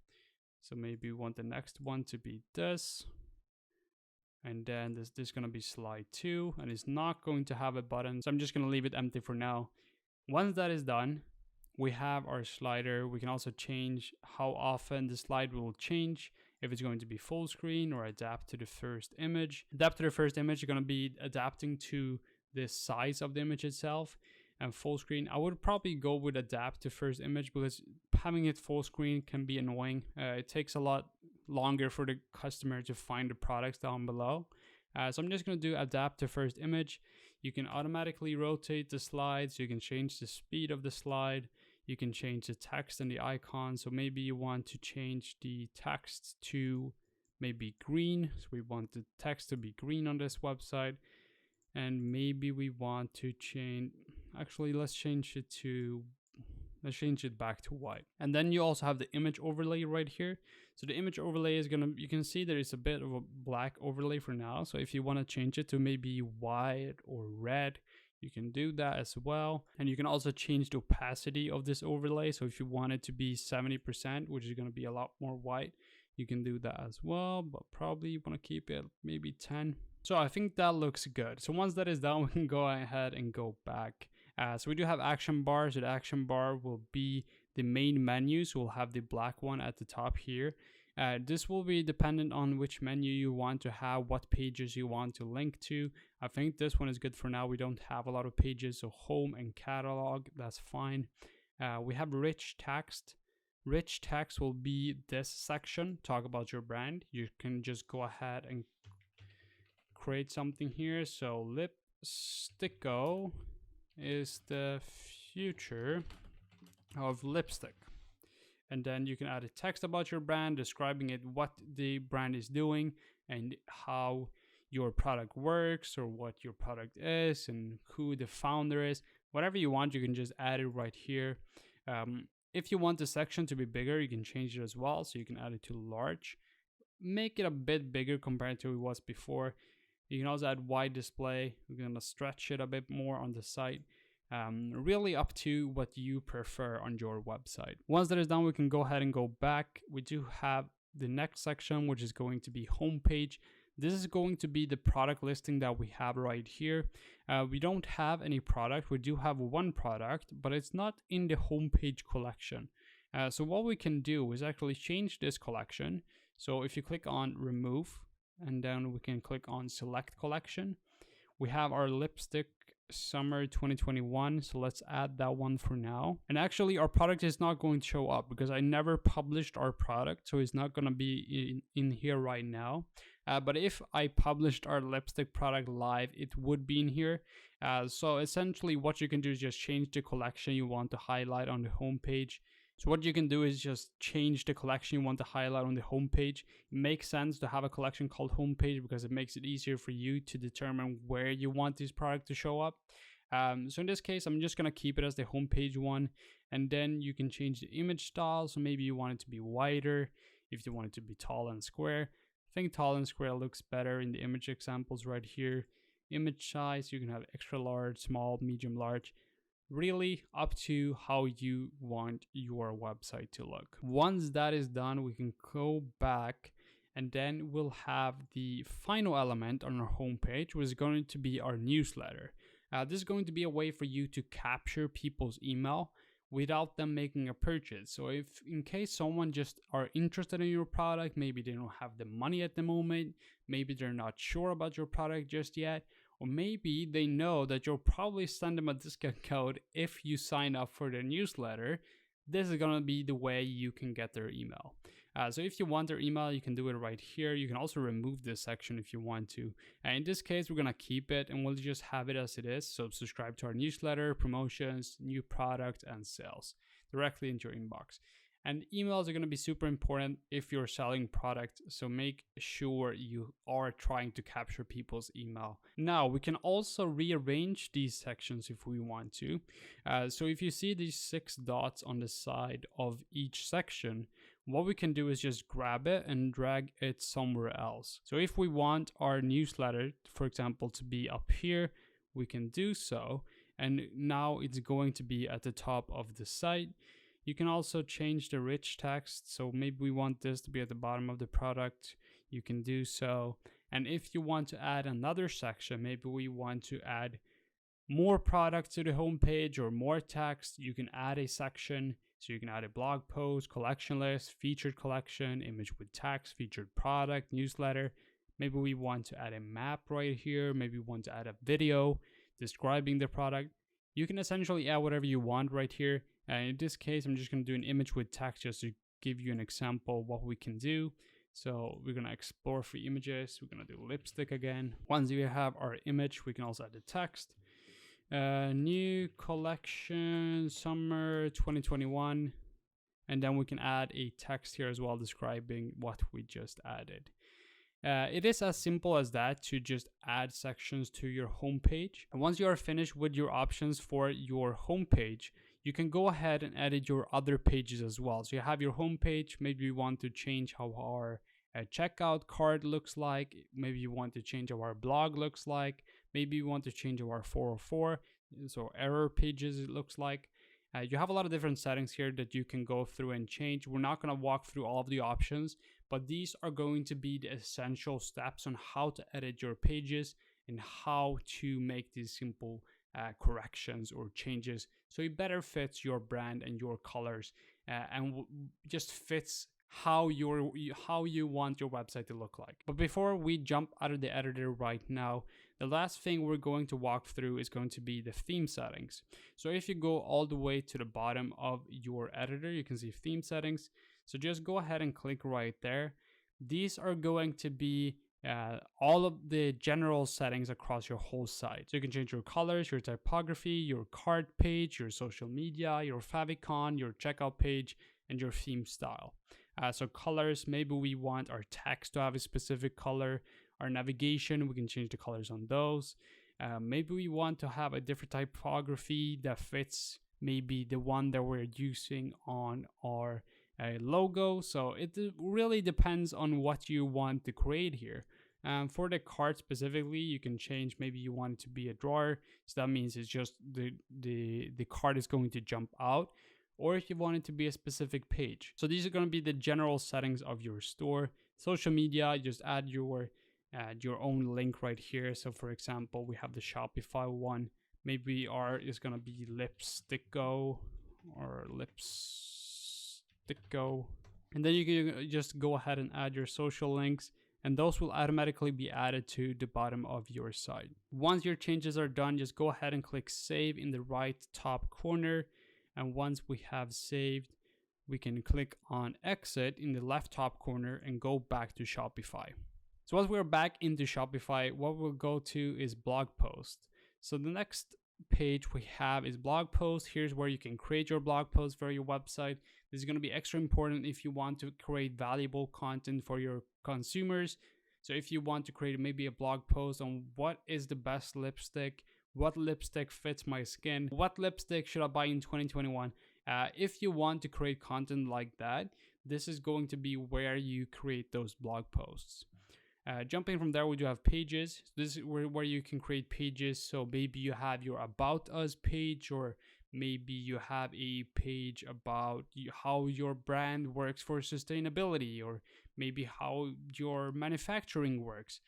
So maybe we want the next one to be this. And then this is going to be slide 2, and it's not going to have a button. So I'm just going to leave it empty for now. Once that is done, we have our slider. We can also change how often the slide will change, if it's going to be full screen or adapt to the first image. Adapt to the first image is going to be adapting to the size of the image itself. And full screen, I would probably go with adapt to first image, because having it full screen can be annoying. It takes a lot longer for the customer to find the products down below. So I'm just going to do adapt to first image. You can automatically rotate the slides. You can change the speed of the slide. You can change the text and the icon. So maybe you want to change the text to maybe green. So we want the text to be green on this website. And maybe we want to change, actually let's change it back to white. And then you also have the image overlay right here. So the image overlay is you can see there is a bit of a black overlay for now. So if you want to change it to maybe white or red, you can do that as well. And you can also change the opacity of this overlay. So if you want it to be 70%, which is going to be a lot more white, you can do that as well, but probably you want to keep it maybe 10. So I think that looks good. So once that is done, we can go ahead and go back. So we do have action bars. So the action bar will be the main menu. So we'll have the black one at the top here. This will be dependent on which menu you want to have, what pages you want to link to. I think this one is good for now. We don't have a lot of pages, so home and catalog, that's fine. We have rich text. Rich text will be this section, talk about your brand. You can just go ahead and create something here. So lipsticko is the future of lipstick. And then you can add a text about your brand, describing it, what the brand is doing and how your product works or what your product is and who the founder is. Whatever you want, you can just add it right here. If you want the section to be bigger, you can change it as well. So you can add it to large, make it a bit bigger compared to it was before. You can also add wide display. We're going to stretch it a bit more on the site. Really up to what you prefer on your website. Once that is done, we can go ahead and go back. We do have the next section, which is going to be homepage. This is going to be the product listing that we have right here. We don't have any product. We do have one product, but it's not in the homepage collection. So what we can do is actually change this collection. So if you click on remove, and then we can click on select collection, we have our lipstick summer 2021. So let's add that one for now. And actually our product is not going to show up because I never published our product. So it's not going to be in here right now. But if I published our lipstick product live, it would be in here. So essentially what you can do is just change the collection you want to highlight on the homepage. So what you can do is just change the collection you want to highlight on the homepage. It makes sense to have a collection called homepage because it makes it easier for you to determine where you want this product to show up. So in this case, I'm just going to keep it as the homepage one. And then you can change the image style. So maybe you want it to be wider, if you want it to be tall and square. I think tall and square looks better in the image examples right here. Image size, you can have extra large, small, medium, large. Really up to how you want your website to look. Once that is done, we can go back and then we'll have the final element on our homepage, which is going to be our newsletter. This is going to be a way for you to capture people's email without them making a purchase. So if in case someone just are interested in your product, maybe they don't have the money at the moment, maybe they're not sure about your product just yet, or maybe they know that you'll probably send them a discount code if you sign up for their newsletter, this is going to be the way you can get their email. So if you want their email, you can do it right here. You can also remove this section if you want to. In this case, we're going to keep it and we'll just have it as it is. So subscribe to our newsletter, promotions, new products, and sales directly into your inbox. And emails are going to be super important if you're selling product. So make sure you are trying to capture people's email. Now we can also rearrange these sections if we want to. So if you see these 6 dots on the side of each section, what we can do is just grab it and drag it somewhere else. So if we want our newsletter, for example, to be up here, we can do so. And now it's going to be at the top of the site. You can also change the rich text. So maybe we want this to be at the bottom of the product. You can do so. And if you want to add another section, maybe we want to add more products to the homepage or more text, you can add a section. So you can add a blog post, collection list, featured collection, image with text, featured product, newsletter. Maybe we want to add a map right here. Maybe we want to add a video describing the product. You can essentially add whatever you want right here. In this case, I'm just going to do an image with text just to give you an example of what we can do. So we're going to explore free images. We're going to do lipstick again. Once we have our image, we can also add the text. New collection, summer 2021. And then we can add a text here as well describing what we just added. It is as simple as that to just add sections to your homepage. And once you are finished with your options for your homepage, you can go ahead and edit your other pages as well. So you have your homepage. Maybe you want to change how our checkout card looks like. Maybe you want to change how our blog looks like. Maybe you want to change how our 404, so error pages it looks like. You have a lot of different settings here that you can go through and change. We're not going to walk through all of the options, but these are going to be the essential steps on how to edit your pages and how to make these simple corrections or changes so it better fits your brand and your colors and just fits how you want your website to look like. But before we jump out of the editor right now, the last thing we're going to walk through is going to be the theme settings. So if you go all the way to the bottom of your editor, you can see theme settings. So just go ahead and click right there. These are going to be all of the general settings across your whole site. So you can change your colors, your typography, your cart page, your social media, your favicon, your checkout page, and your theme style. So colors, maybe we want our text to have a specific color. Our navigation, we can change the colors on those. Maybe we want to have a different typography that fits maybe the one that we're using on our logo. So it really depends on what you want to create here. For the cart specifically, you can change, maybe you want it to be a drawer. So that means it's just the cart is going to jump out. Or if you want it to be a specific page. So these are going to be the general settings of your store. Social media, just add your own link right here. So for example, we have the Shopify one. Maybe our is going to be lipsticko or lipsticko. And then you can just go ahead and add your social links, and those will automatically be added to the bottom of your site. Once your changes are done, just go ahead and click save in the right top corner. And once we have saved, we can click on exit in the left top corner and go back to Shopify. So once we're back into Shopify, what we'll go to is blog post. So the next page we have is blog post. Here's where you can create your blog post for your website. This is going to be extra important if you want to create valuable content for your consumers. So if you want to create maybe a blog post on what is the best lipstick, what lipstick fits my skin, what lipstick should I buy in 2021? If you want to create content like that, this is going to be where you create those blog posts. Jumping from there, we do have pages. This is where you can create pages. So maybe you have your About Us page, or maybe you have a page about how your brand works for sustainability, or maybe how your manufacturing works.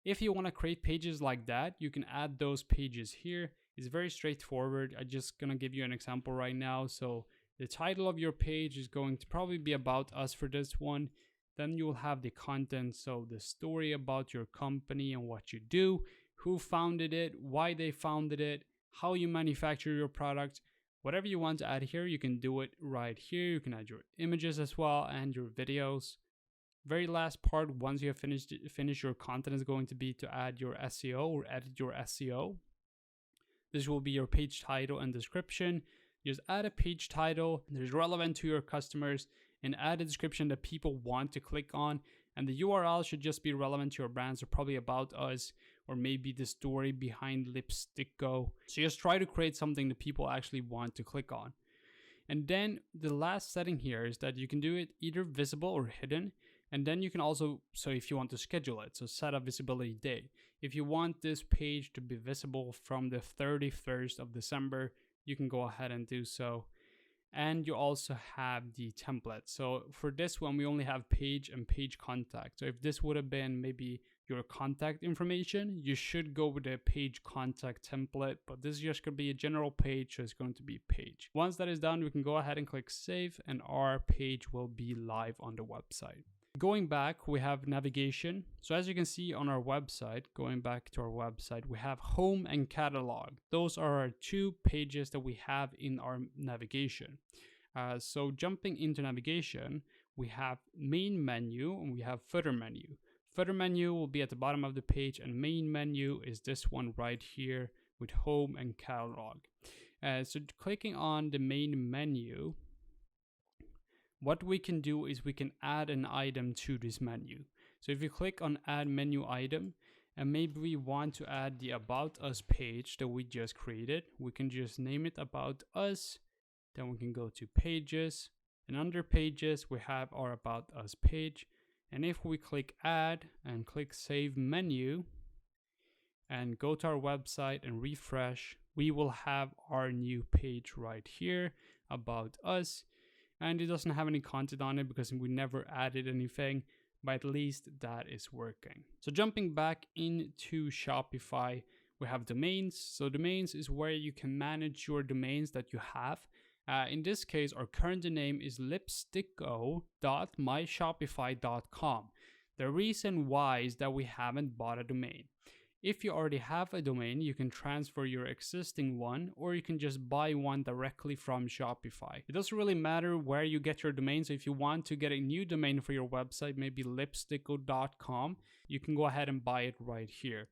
If you want to create pages like that, you can add those pages here. It's very straightforward. I'm just going to give you an example right now. So the title of your page is going to probably be About Us for this one. Then you will have the content, so the story about your company and what you do, who founded it, why they founded it, how you manufacture your product. Whatever you want to add here, you can do it right here. You can add your images as well and your videos. Very last part, once you have finished your content, is going to be to add your SEO or edit your SEO. This will be your page title and description. Just add a page title that is relevant to your customers and add a description that people want to click on. And the URL should just be relevant to your brand, so probably about us, or maybe the story behind Lipstick Go. So just try to create something that people actually want to click on. And then the last setting here is that you can do it either visible or hidden. And then you can also, so if you want to schedule it, so set a visibility date. If you want this page to be visible from the 31st of December, you can go ahead and do so. And you also have the template. So for this one, we only have page and page contact. So if this would have been maybe your contact information, you should go with the page contact template, but this is just going to be a general page, so it's going to be page. Once that is done, we can go ahead and click save, and our page will be live on the website. Going back, we have navigation. So as you can see on our website, going back to our website, we have home and catalog. Those are our two pages that we have in our navigation. So jumping into navigation, we have main menu and we have footer menu. Footer menu will be at the bottom of the page, and main menu is this one right here with home and catalog. So clicking on the main menu, what we can do is we can add an item to this menu. So if you click on add menu item, and maybe we want to add the about us page that we just created, we can just name it about us. Then we can go to pages, and under pages, we have our about us page. And if we click add and click save menu and go to our website and refresh, we will have our new page right here about us. And it doesn't have any content on it because we never added anything, but at least that is working. So jumping back into Shopify, we have domains. So domains is where you can manage your domains that you have. In this case, our current domain is lipstickgo.myshopify.com. The reason why is that we haven't bought a domain. If you already have a domain, you can transfer your existing one, or you can just buy one directly from Shopify. It doesn't really matter where you get your domain. So if you want to get a new domain for your website, maybe lipstickgo.com, you can go ahead and buy it right here.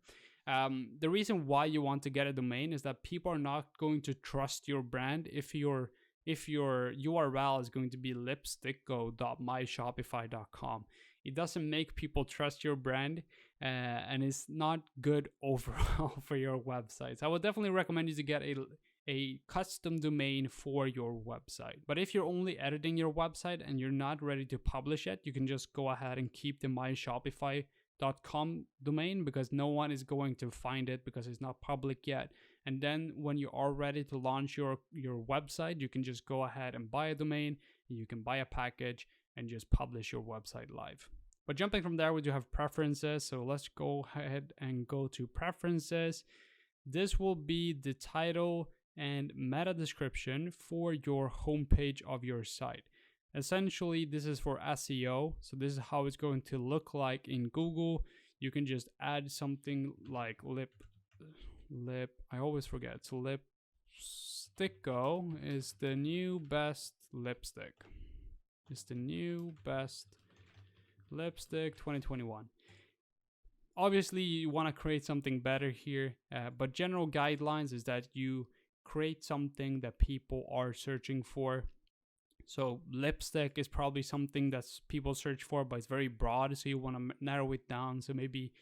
The reason why you want to get a domain is that people are not going to trust your brand if your URL is going to be lipstickgo.myshopify.com. It doesn't make people trust your brand, and it's not good overall for your website. So I would definitely recommend you to get a custom domain for your website. But if you're only editing your website and you're not ready to publish it, you can just go ahead and keep the myshopify.com domain, because no one is going to find it because it's not public yet. And then when you are ready to launch your website, you can just go ahead and buy a domain, you can buy a package and just publish your website live. But jumping from there, we do have preferences. So let's go ahead and go to preferences. This will be the title and meta description for your homepage of your site. Essentially, this is for SEO. So this is how it's going to look like in Google. You can just add something like I always forget. So Lipstickgo is the new best lipstick. It's the new best lipstick 2021. Obviously, you want to create something better here, but general guidelines is that you create something that people are searching for. So lipstick is probably something that people search for, but it's very broad, so you want to narrow it down. So maybe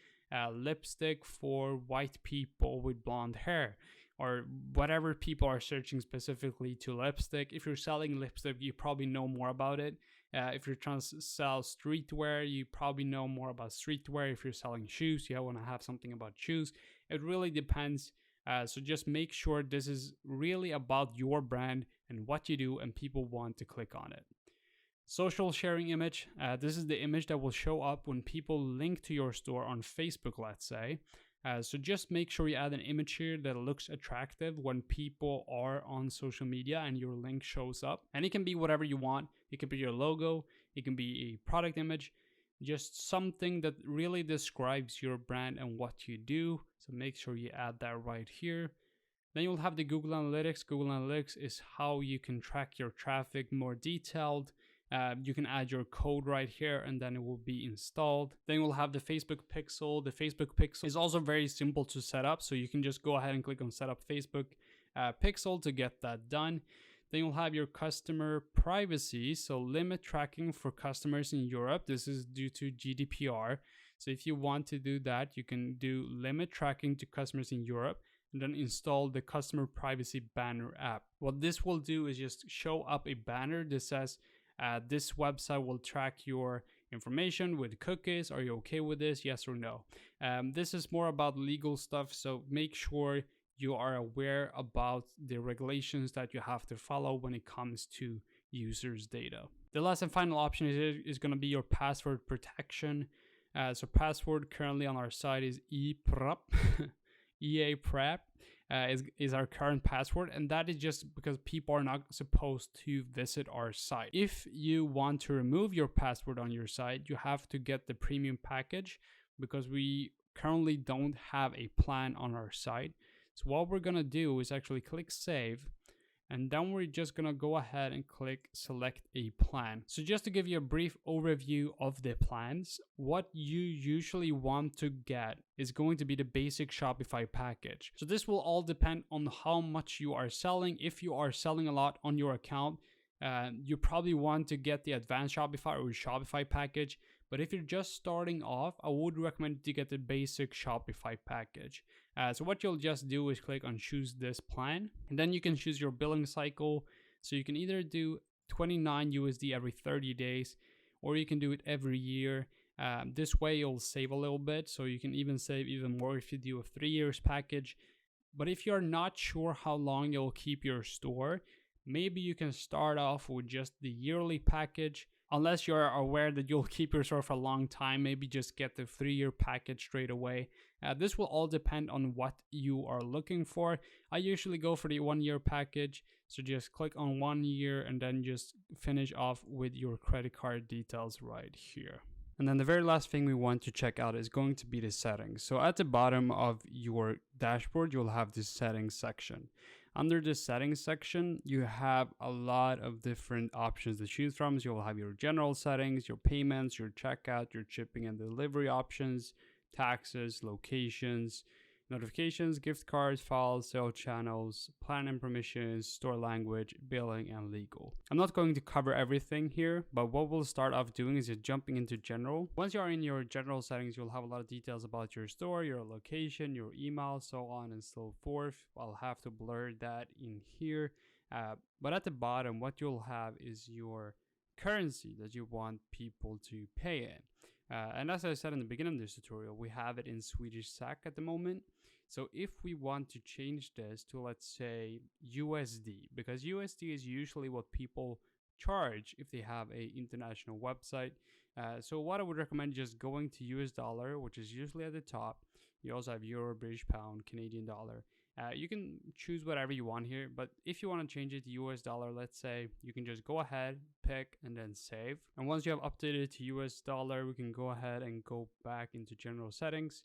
lipstick for white people with blonde hair, or whatever people are searching specifically to lipstick. If you're selling lipstick, you probably know more about it. If you're trying to sell streetwear, you probably know more about streetwear. If you're selling shoes, you want to have something about shoes. It really depends. So just make sure this is really about your brand and what you do, and people want to click on it. Social sharing image. This is the image that will show up when people link to your store on Facebook, let's say. So just make sure you add an image here that looks attractive when people are on social media and your link shows up. And it can be whatever you want. It can be your logo. It can be a product image. Just something that really describes your brand and what you do. So make sure you add that right here. Then you'll have the Google Analytics. Google Analytics is how you can track your traffic more detailed. You can add your code right here and then it will be installed. Then we'll have the Facebook pixel. The Facebook pixel is also very simple to set up. So you can just go ahead and click on set up Facebook pixel to get that done. Then you'll have your customer privacy, so limit tracking for customers in Europe. This is due to GDPR. So if you want to do that, you can do limit tracking to customers in Europe and then install the customer privacy banner app. What this will do is just show up a banner that says, this website will track your information with cookies. Are you okay with this? Yes or no? This is more about legal stuff, so make sure you are aware about the regulations that you have to follow when it comes to users' data. The last and final option is going to be your password protection. So password currently on our site is EPREP. EA Prep is our current password, and that is just because people are not supposed to visit our site. If you want to remove your password on your site, you have to get the premium package because we currently don't have a plan on our site. So what we're gonna do is actually click save, and then we're just gonna go ahead and click select a plan. So just to give you a brief overview of the plans, what you usually want to get is going to be the basic Shopify package. So this will all depend on how much you are selling. If you are selling a lot on your account, you probably want to get the advanced Shopify or Shopify package. But if you're just starting off, I would recommend to get the basic Shopify package. So what you'll just do is click on choose this plan, and then you can choose your billing cycle. So you can either do 29 USD every 30 days, or you can do it every year. This way you'll save a little bit, so you can even save even more if you do a 3 years package. But if you're not sure how long you'll keep your store, maybe you can start off with just the yearly package. Unless you're aware that you'll keep your store for a long time, maybe just get the 3-year package straight away. This will all depend on what you are looking for. I usually go for the 1-year package. So just click on 1 year and then just finish off with your credit card details right here. And then the very last thing we want to check out is going to be the settings. So at the bottom of your dashboard, you'll have this settings section. Under the settings section, you have a lot of different options to choose from. So you'll have your general settings, your payments, your checkout, your shipping and delivery options, taxes, locations, notifications, gift cards, files, sales channels, plan and permissions, store language, billing, and legal. I'm not going to cover everything here, but what we'll start off doing is just jumping into general. Once you are in your general settings, you'll have a lot of details about your store, your location, your email, so on and so forth. I'll have to blur that in here. But at the bottom, what you'll have is your currency that you want people to pay in. And as I said in the beginning of this tutorial, we have it in Swedish SEK at the moment. So if we want to change this to, let's say, USD, because USD is usually what people charge if they have an international website. So what I would recommend just going to US dollar, which is usually at the top. You also have Euro, British Pound, Canadian dollar. You can choose whatever you want here, but if you want to change it to US dollar, let's say, you can just go ahead, pick, and then save. And once you have updated to US dollar, we can go ahead and go back into general settings.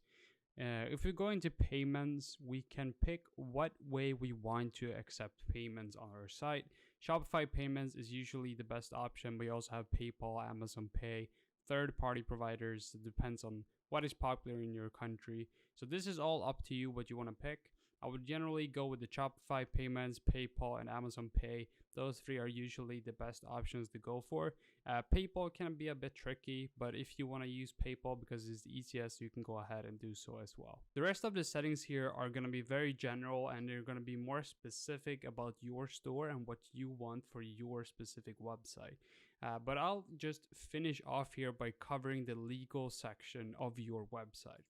If we go into payments, we can pick what way we want to accept payments on our site. Shopify payments is usually the best option. We also have PayPal, Amazon Pay, third-party providers. It depends on what is popular in your country. So this is all up to you what you want to pick. I would generally go with the Shopify payments, PayPal, and Amazon Pay. Those three are usually the best options to go for. PayPal can be a bit tricky, but if you want to use PayPal because it's the easiest, you can go ahead and do so as well. The rest of the settings here are going to be very general, and they're going to be more specific about your store and what you want for your specific website. But I'll just finish off here by covering the legal section of your website.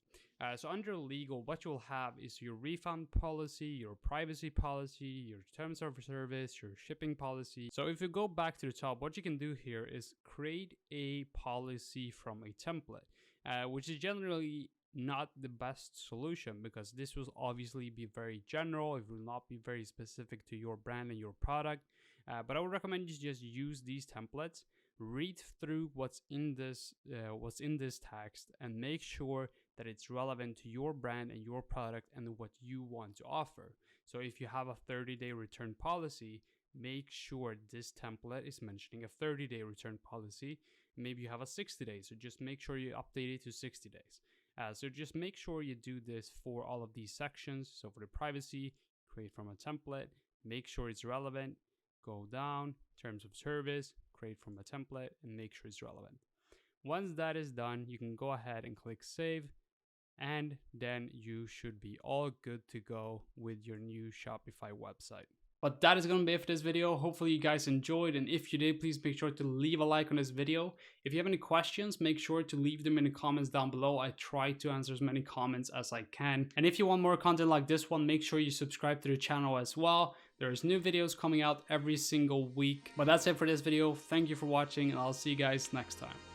So under legal, what you'll have is your refund policy, your privacy policy, your terms of service, your shipping policy. So if you go back to the top, what you can do here is create a policy from a template, which is generally not the best solution because this will obviously be very general. It will not be very specific to your brand and your product. But I would recommend you just use these templates, read through what's in this text, and make sure that it's relevant to your brand and your product and what you want to offer. So if you have a 30-day return policy, make sure this template is mentioning a 30-day return policy. Maybe you have a 60 days, so just make sure you update it to 60 days. So just make sure you do this for all of these sections. So for the privacy, create from a template, make sure it's relevant, go down, terms of service, create from a template, and make sure it's relevant. Once that is done, you can go ahead and click save, and then you should be all good to go with your new Shopify website. But that is going to be it for this video. Hopefully you guys enjoyed, and if you did, please make sure to leave a like on this video. If you have any questions, make sure to leave them in the comments down below. I try to answer as many comments as I can. And if you want more content like this one, make sure you subscribe to the channel as well. There's new videos coming out every single week. But that's it for this video. Thank you for watching, and I'll see you guys next time.